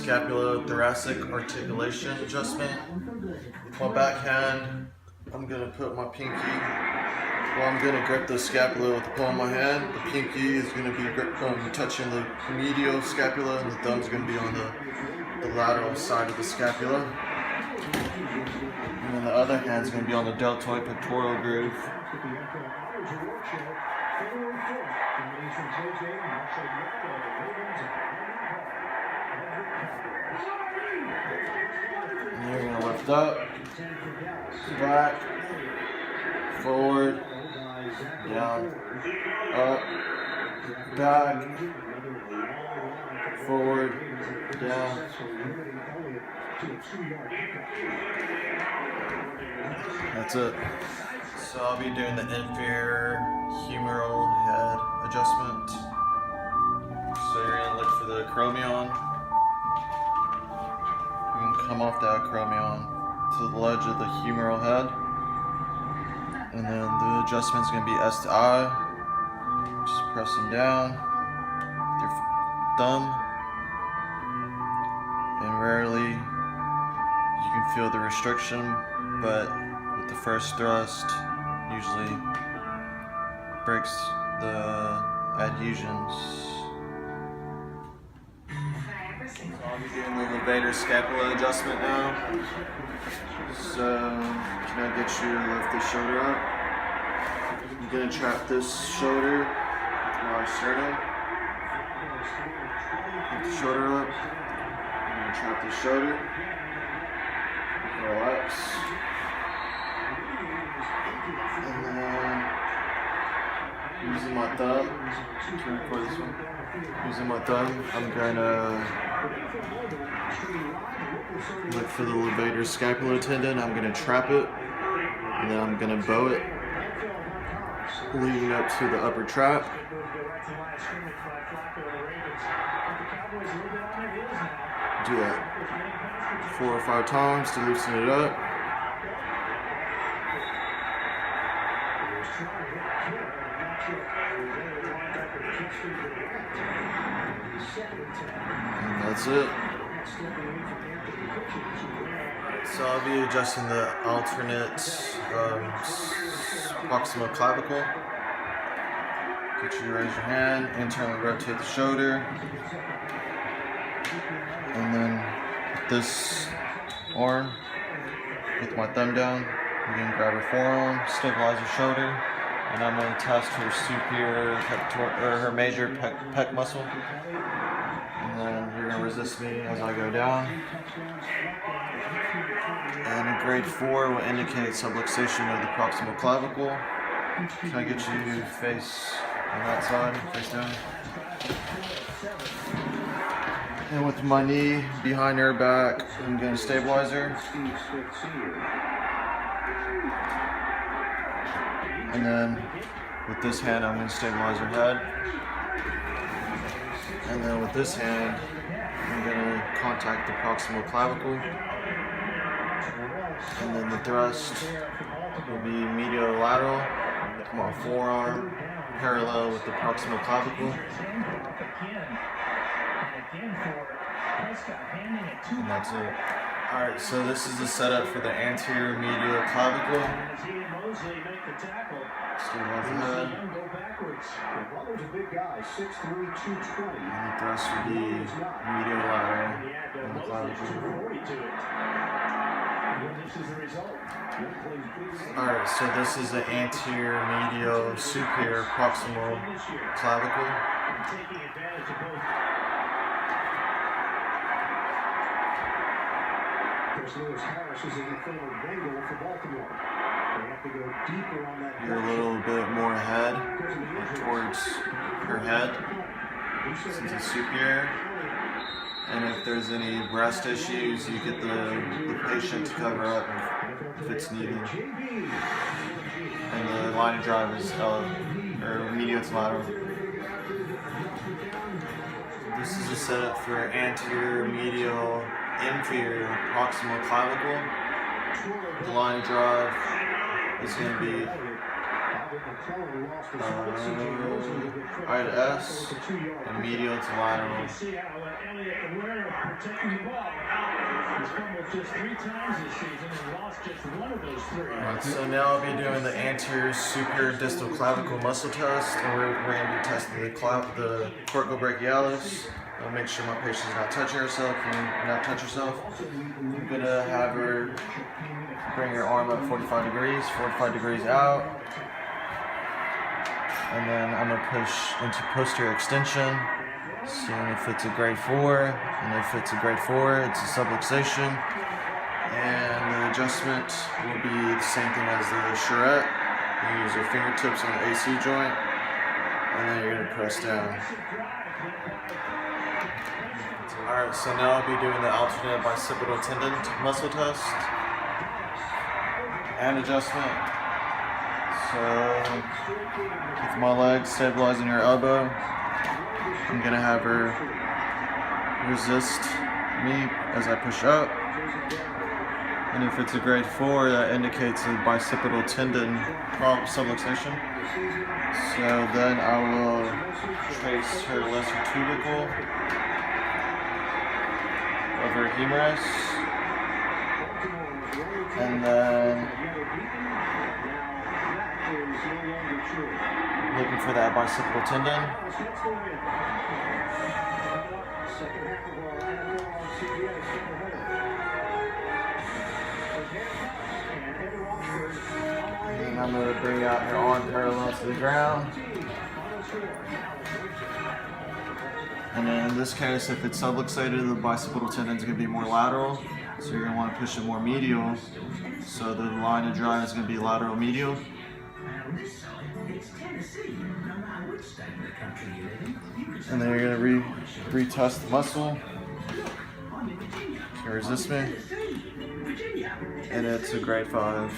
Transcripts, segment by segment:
scapulothoracic articulation adjustment. With my back hand, I'm going to put my pinky, I'm going to grip the scapula with the palm of my hand. The pinky is going to be touching the medial scapula, and the thumb is going to be on the lateral side of the scapula. And then the other hand is going to be on the deltoid pectoral groove. And you're going to lift up, back, forward, down, up, back, forward, down. That's it. So I'll be doing the inferior humeral head adjustment. So you're going to look for the acromion. You can come off that acromion to the ledge of the humeral head. And then the adjustment is going to be S to I. Just pressing down with your thumb. And rarely you can feel the restriction, but with the first thrust usually breaks the adhesions. So I'll be doing the levator scapula adjustment now. So can I get you to lift the shoulder up? I'm going to trap this shoulder to my sternum. Lift the shoulder up. I'm going to trap the shoulder. Relax. And then using my thumb, can you record this one? Using my thumb, I'm going to look for the levator scapular tendon. I'm going to trap it, and then I'm going to bow it, leading up to the upper trap. Do that 4 or 5 times to loosen it up. And that's it. So I'll be adjusting the alternate proximal clavicle. Get you to raise your hand, internally rotate the shoulder. And then with this arm, with my thumb down, I'm going to grab her forearm, stabilize her shoulder, and I'm going to test her superior her major pec muscle. And then you're going to resist me as I go down. And a grade 4 will indicate subluxation of the proximal clavicle. Can I get you to face on that side, face down? And with my knee behind her back, I'm going to stabilize her. And then with this hand, I'm going to stabilize her head. And then with this hand, I'm going to contact the proximal clavicle. And then the thrust will be medial-lateral. Come on, forearm parallel with the proximal clavicle. And that's it. Alright, so this is the setup for the anterior medial clavicle. Stabilize the head. And the thrust will be medial-lateral on the clavicle. Alright, so this is the anterior medial superior proximal clavicle. You're a little bit more ahead, towards her head, since it's superior. And if there's any breast issues, you get the patient to cover up if it's needed. And the line of drive is medial to lateral. This is a setup for anterior medial inferior proximal clavicle. The line of drive is going to be I had S, and medial to lateral. Alright, so now I'll be doing the anterior superior distal clavicle muscle test, and we're going to be testing the coracobrachialis. I'll make sure my patient's not touching herself and not touch herself. I'm going to have her bring her arm up 45 degrees out. And then I'm going to push into posterior extension, seeing if it's a grade 4. And if it's a grade 4, it's a subluxation. And the adjustment will be the same thing as the charrette. You use your fingertips on the AC joint, and then you're going to press down. Alright, so now I'll be doing the alternate bicipital tendon muscle test and adjustment. So, with my leg stabilizing her elbow, I'm going to have her resist me as I push up. And if it's a grade 4, that indicates a bicipital tendon subluxation. So then I will trace her lesser tubercle of her humerus, and then looking for that bicipital tendon. And I'm going to bring out her arm parallel to the ground. And then in this case, if it's subluxated, the bicipital tendon is going to be more lateral. So you're going to want to push it more medial. So the line of drive is going to be lateral medial. And then you're going to retest the muscle. Can you resist me? And it's a grade 5.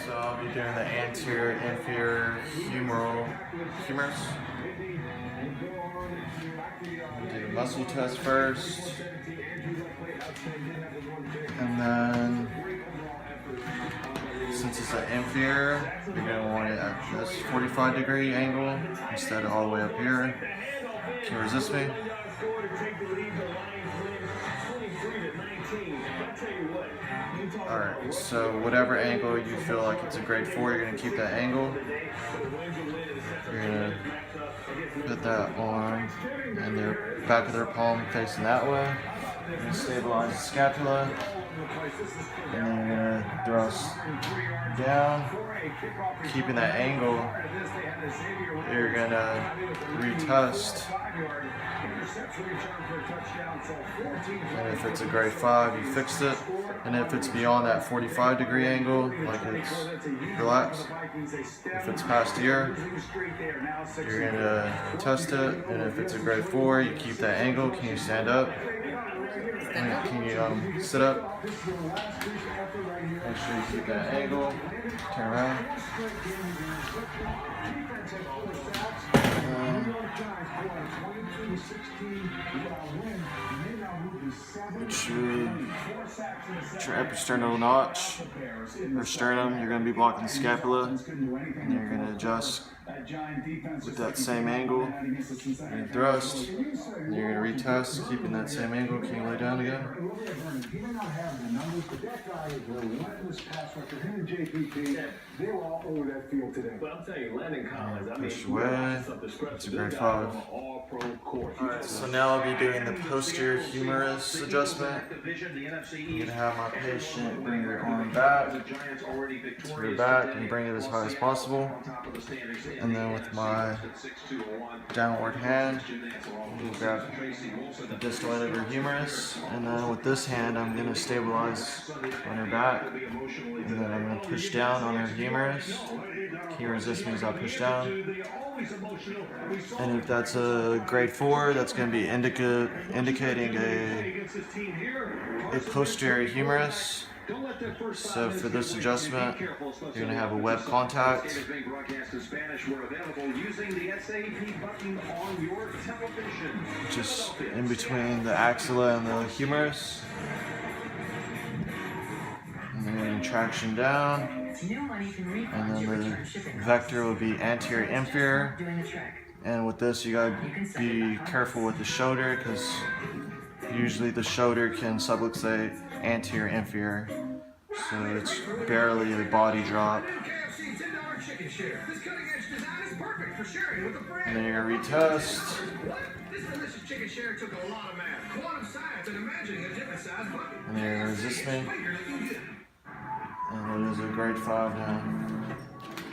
So I'll be doing the anterior inferior humerus. I'll do the muscle test first. And then, since it's an inferior, you're going to want it at this 45-degree angle instead of all the way up here. Can you resist me? Alright, so whatever angle you feel like it's a grade 4, you're going to keep that angle. You're going to put that arm and the back of their palm facing that way. You're going to stabilize the scapula. And then you're going to thrust down. Keeping that angle, you're going to retest. And if it's a grade 5, you fixed it. And if it's beyond that 45-degree angle, like it's relaxed, if it's past here, you're going to test it. And if it's a grade 4, you keep that angle. Can you stand up? And can you sit up? Make sure you keep that angle. Turn around. Make sure your episternal notch or sternum, you're going to be blocking the scapula, and you're going to adjust with that same angle. You're going to thrust, and you're going to retest, keeping that same angle. Can you lay down again? Push away. It's a grade 5. Alright, so now I'll be doing the posterior humerus adjustment. I'm going to have my patient bring their arm back to her back and bring it as high as possible. And then with my downward hand, I'm going to grab the distal end of her humerus. And then with this hand, I'm going to stabilize on her back. And then I'm going to push down on her humerus. Can you resist me as I push down? And if that's a grade 4, that's going to be indicating a posterior humerus. So for this adjustment, you're going to have a web contact. Just in between the axilla and the humerus. And then traction down. And then the vector would be anterior inferior. And with this, you gotta be careful with the shoulder, because usually the shoulder can subluxate anterior inferior. So it's barely a body drop. And then you're gonna retest. And then you're gonna resist me. And it is a grade 5 now.